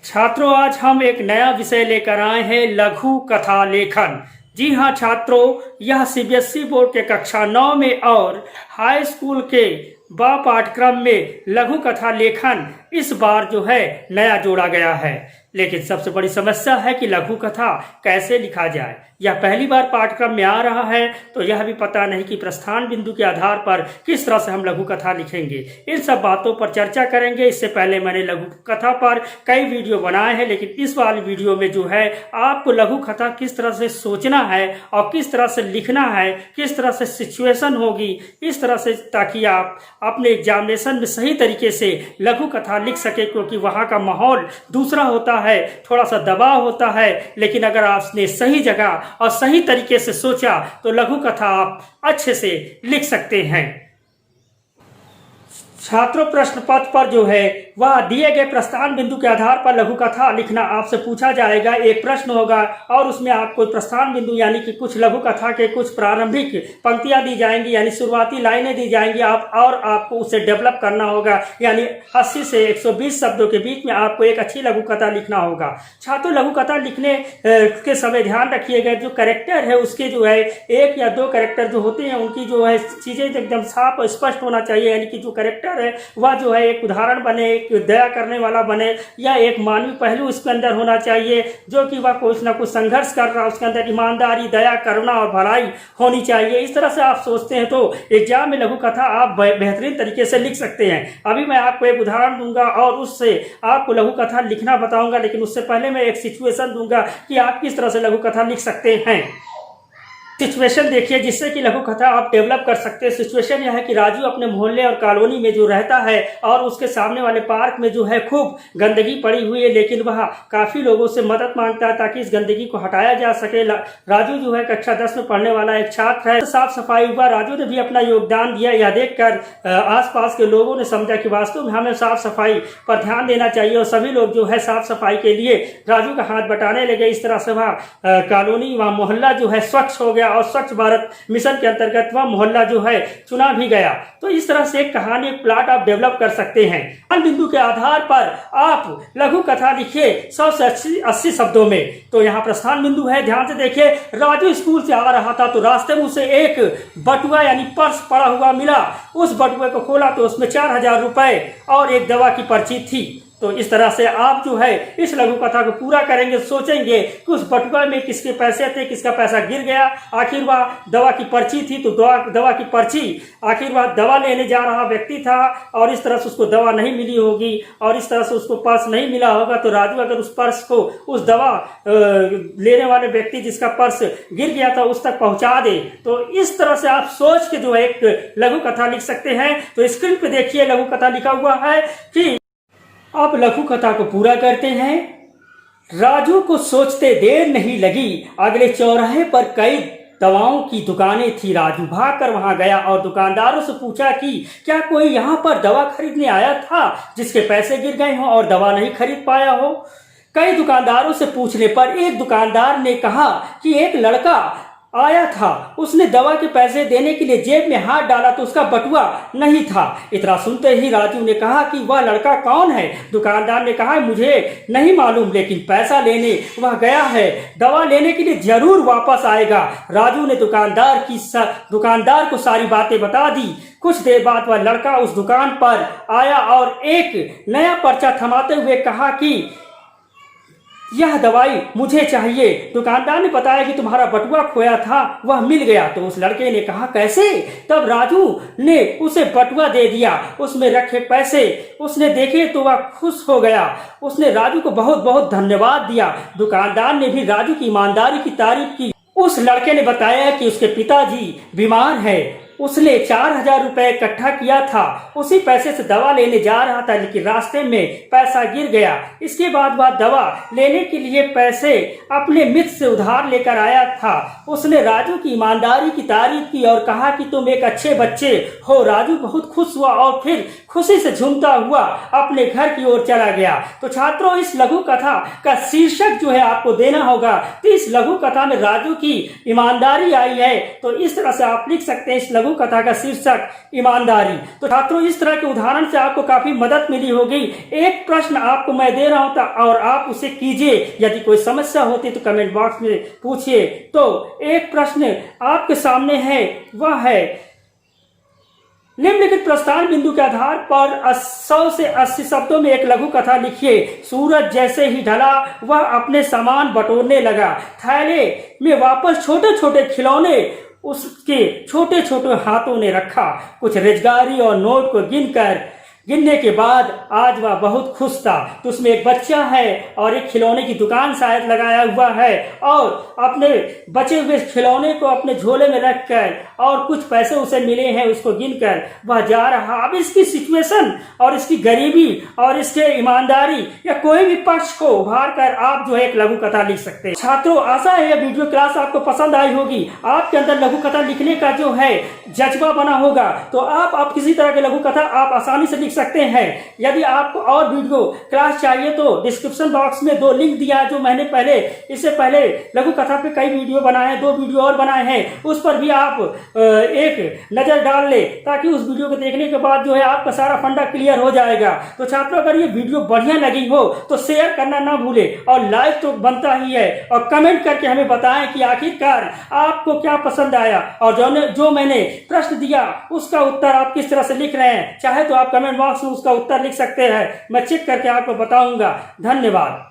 छात्रों, आज हम एक नया विषय लेकर आए हैं, लघु कथा लेखन। जी हाँ छात्रों, यह सीबीएसई बोर्ड के कक्षा 9 में और हाई स्कूल के पाठ्यक्रम में लघु कथा लेखन इस बार जो है नया जोड़ा गया है। लेकिन सबसे बड़ी समस्या है कि लघु कथा कैसे लिखा जाए। यह पहली बार पाठ्यक्रम में आ रहा है, तो यह भी पता नहीं कि प्रस्थान बिंदु के आधार पर किस तरह से हम लघु कथा लिखेंगे। इन सब बातों पर चर्चा करेंगे। इससे पहले मैंने लघु कथा पर कई वीडियो बनाए हैं, लेकिन इस वाली वीडियो में जो है आपको लघु कथा किस तरह से सोचना है और किस तरह से लिखना है, किस तरह से सिचुएशन होगी, इस तरह से, ताकि आप अपने एग्जामिनेशन में सही तरीके से लघु कथा लिख सके। क्योंकि वहाँ का माहौल दूसरा होता है, थोड़ा सा दबाव होता है, लेकिन अगर आपने सही जगह और सही तरीके से सोचा तो लघु कथा आप अच्छे से लिख सकते हैं। छात्रों, प्रश्न पत्र पर जो है वह दिए गए प्रस्थान बिंदु के आधार पर लघु कथा लिखना आपसे पूछा जाएगा। एक प्रश्न होगा और उसमें आपको प्रस्थान बिंदु यानी कि कुछ लघु कथा के कुछ प्रारंभिक पंक्तियां दी जाएंगी, यानी शुरुआती लाइनें दी जाएंगी। आपको उसे डेवलप करना होगा, यानी 80 से 120 शब्दों के बीच में आपको एक अच्छी लघु कथा लिखना होगा। छात्रों, लघु कथा लिखने के समय ध्यान रखिएगा, जो कैरेक्टर है उसके जो है 1 या 2 कैरेक्टर जो होते हैं उनकी जो है चीजें एकदम साफ और स्पष्ट होना चाहिए। यानी कि जो कैरेक्टर है वह जो है एक उदाहरण बने, एक दया करने वाला बने, या एक मानवीय पहलू उसके अंदर होना चाहिए, जो कि वह कुछ ना कुछ संघर्ष कर रहा है, उसके अंदर ईमानदारी, दया, करुणा और भलाई होनी चाहिए। इस तरह से आप सोचते हैं तो एग्जाम में लघु कथा आप बेहतरीन तरीके से लिख सकते हैं। अभी मैं आपको एक उदाहरण दूंगा और उससे आपको लघु कथा लिखना बताऊंगा, लेकिन उससे पहले मैं एक सिचुएशन दूंगा कि आप किस तरह से लघु कथा लिख सकते हैं। सिचुएशन देखिए जिससे कि लघु कथा आप डेवलप कर सकते हैं। सिचुएशन यह है कि राजू अपने मोहल्ले और कॉलोनी में जो रहता है और उसके सामने वाले पार्क में जो है खूब गंदगी पड़ी हुई है, लेकिन वह काफी लोगों से मदद मांगता है ताकि इस गंदगी को हटाया जा सके। राजू जो है कक्षा 10 में पढ़ने वाला एक छात्र है। साफ सफाई हुआ, राजू ने भी अपना योगदान दिया। यह देखकर आसपास के लोगों ने समझा कि वास्तव में हमें साफ सफाई पर ध्यान देना चाहिए और सभी लोग जो है साफ सफाई के लिए राजू का हाथ बटाने लगे। इस तरह से वह कॉलोनी, वह मोहल्ला जो है स्वच्छ हो गया और स्वच्छ भारत मिशन के अंतर्गत वह मोहल्ला जो है चुना भी गया। तो इस तरह से एक कहानी, एक प्लॉट आप डेवलप कर सकते हैं। हर बिंदु के आधार पर आप लघु कथा लिखिए 100 से 80 शब्दों में। तो यहाँ प्रस्थान बिंदु है, ध्यान से देखिए। राजू स्कूल से आ रहा था तो रास्ते में उसे एक बटुआ यानी पर्स पड़ा हुआ मिला। उस बटुए को खोला तो उसमें 4000 रुपए और एक दवा की पर्ची थी। तो इस तरह से आप जो है इस लघु कथा को पूरा करेंगे, सोचेंगे कि उस बटुआ में किसके पैसे थे, किसका पैसा गिर गया, आखिर वह दवा की पर्ची थी तो दवा की पर्ची, आखिर वह दवा लेने जा रहा व्यक्ति था और इस तरह से उसको दवा नहीं मिली होगी और इस तरह से उसको पर्स नहीं मिला होगा। तो राजू अगर उस पर्स को उस दवा लेने वाले व्यक्ति जिसका पर्स गिर गया था उस तक पहुंचा दे। तो इस तरह से आप सोच के जो है एक लघु कथा लिख सकते हैं। तो स्क्रीन पे देखिए लघु कथा लिखा हुआ है कि अब लघु कथा को पूरा करते हैं। राजू को सोचते देर नहीं लगी, अगले चौराहे पर कई दवाओं की दुकानें थी। राजू भागकर वहां गया और दुकानदारों से पूछा कि क्या कोई यहाँ पर दवा खरीदने आया था जिसके पैसे गिर गए हों और दवा नहीं खरीद पाया हो। कई दुकानदारों से पूछने पर एक दुकानदार ने कहा कि एक लड़का आया था, उसने दवा के पैसे देने के लिए जेब में हाथ डाला तो उसका बटुआ नहीं था। इतना सुनते ही राजू ने कहा कि वह लड़का कौन है। दुकानदार ने कहा मुझे नहीं मालूम, लेकिन पैसा लेने वह गया है, दवा लेने के लिए जरूर वापस आएगा। राजू ने दुकानदार को सारी बातें बता दी। कुछ देर बाद वह लड़का उस दुकान पर आया और एक नया पर्चा थमाते हुए कहा कि यह दवाई मुझे चाहिए। दुकानदार ने बताया कि तुम्हारा बटुआ खोया था, वह मिल गया। तो उस लड़के ने कहा कैसे? तब राजू ने उसे बटुआ दे दिया, उसमें रखे पैसे उसने देखे तो वह खुश हो गया। उसने राजू को बहुत बहुत धन्यवाद दिया। दुकानदार ने भी राजू की ईमानदारी की तारीफ की। उस लड़के ने बताया कि उसके पिताजी बीमार है, उसने 4000 रुपए इकट्ठा किया था, उसी पैसे से दवा लेने जा रहा था, लेकिन रास्ते में पैसा गिर गया। इसके बाद वह दवा लेने के लिए पैसे अपने मित्र से उधार लेकर आया था। उसने राजू की ईमानदारी की तारीफ की और कहा कि तुम एक अच्छे बच्चे हो। राजू बहुत खुश हुआ और फिर खुशी से झूमता हुआ अपने घर की ओर चला गया। तो छात्रों, इस लघु कथा का शीर्षक जो है आपको देना होगा। तो इस लघु कथा में राजू की ईमानदारी आई है, तो इस तरह से आप लिख सकते हैं। इस लघु लघु कथा का शीर्षक ईमानदारी। तो छात्रों, इस तरह के उदाहरण से आपको काफी मदद मिली होगी। एक प्रश्न आपको मैं दे रहा हूं और आप उसे कीजिए। यदि कोई समस्या होती तो कमेंट बॉक्स में पूछिए। तो एक प्रश्न आपके सामने है, वह है निम्नलिखित प्रस्थान बिंदु के आधार पर 100 से 80 शब्दों में एक लघु कथा लिखिए। सूरज जैसे ही ढला वह अपने सामान बटोरने लगा। थैले में वापस छोटे छोटे खिलौने उसके छोटे छोटे हाथों ने रखा। कुछ रोजगारी और नोट को गिनने के बाद आज वह बहुत खुश था। तो उसमें एक बच्चा है और एक खिलौने की दुकान शायद लगाया हुआ है और अपने बचे हुए खिलौने को अपने झोले में रखकर और कुछ पैसे उसे मिले हैं उसको गिनकर वह जा रहा। अब इसकी सिचुएशन और इसकी गरीबी और इसके ईमानदारी या कोई भी पक्ष को उभार कर आप जो है एक लघु कथा लिख सकते हैं। छात्रों, आशा है यह वीडियो क्लास आपको पसंद आई होगी। आपके अंदर लघु कथा लिखने का जो है जज्बा बना होगा तो आप किसी तरह के लघु कथा आप आसानी से लिख सकते हैं। यदि आपको और वीडियो क्लास चाहिए तो डिस्क्रिप्शन बॉक्स में 2 लिंक दिया है जो मैंने इससे पहले लघु कथा पे कई वीडियो बनाए हैं, 2 वीडियो और बनाए हैं। उस पर भी आप एक नजर डाल ले ताकि उस वीडियो को देखने के बाद जो है आपका सारा फंडा क्लियर हो जाएगा। तो छात्रों, अगर ये वीडियो बढ़िया लगी हो तो शेयर करना ना भूले और लाइक तो बनता ही है और कमेंट करके हमें बताएं कि आखिरकार आपको क्या पसंद आया और जो मैंने प्रश्न दिया उसका उत्तर आप किस तरह से लिख रहे हैं। चाहे तो आप कमेंट बॉक्स में उसका उत्तर लिख सकते हैं, मैं चेक करके आपको बताऊंगा। धन्यवाद।